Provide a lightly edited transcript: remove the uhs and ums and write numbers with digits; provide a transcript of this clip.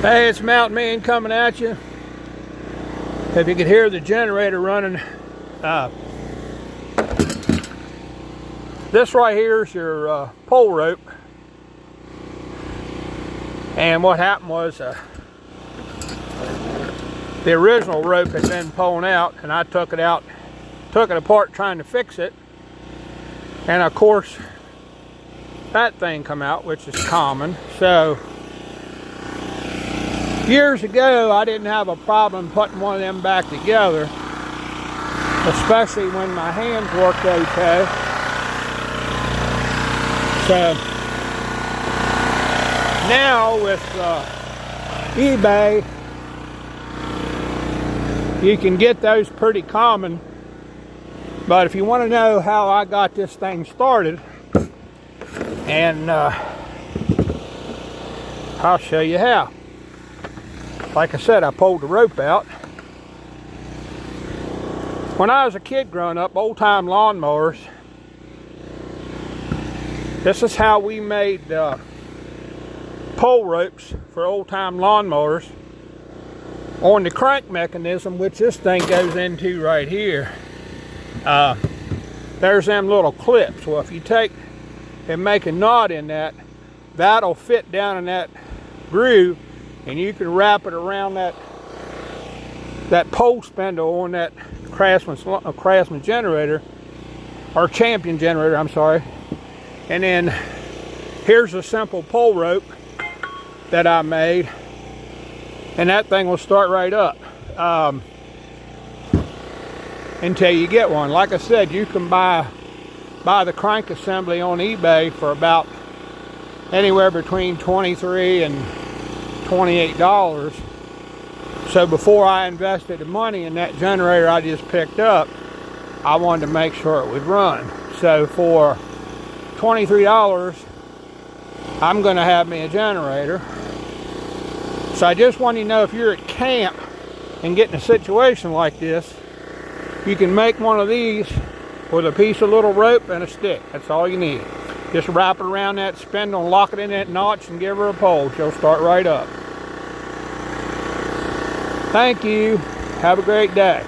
Hey, it's Mountain Man coming at you. If you could hear the generator running, this right here is your pole rope. And what happened was the original rope had been pulling out, and I took it apart trying to fix it. And of course, that thing come out, which is common. So years ago, I didn't have a problem putting one of them back together, especially when my hands worked okay. So now with eBay, you can get those pretty common. But if you want to know how I got this thing started, and I'll show you how. Like I said, I pulled the rope out. When I was a kid growing up, old-time lawnmowers, this is how we made pole ropes for old-time lawnmowers. On the crank mechanism, which this thing goes into right here, there's them little clips. Well, if you take and make a knot in that, that'll fit down in that groove, and you can wrap it around that pole spindle on that Craftsman generator, or Champion generator, I'm sorry. And then here's a simple pole rope that I made, and that thing will start right up until you get one. Like I said, you can buy the crank assembly on eBay for about anywhere between $23 and $28. So before I invested the money in that generator I just picked up, I wanted to make sure it would run. So for $23, I'm going to have me a generator. So I just want you to know, if you're at camp and get in a situation like this, you can make one of these with a piece of little rope and a stick. That's all you need. Just wrap it around that spindle and lock it in that notch and give her a pull. She'll start right up. Thank you. Have a great day.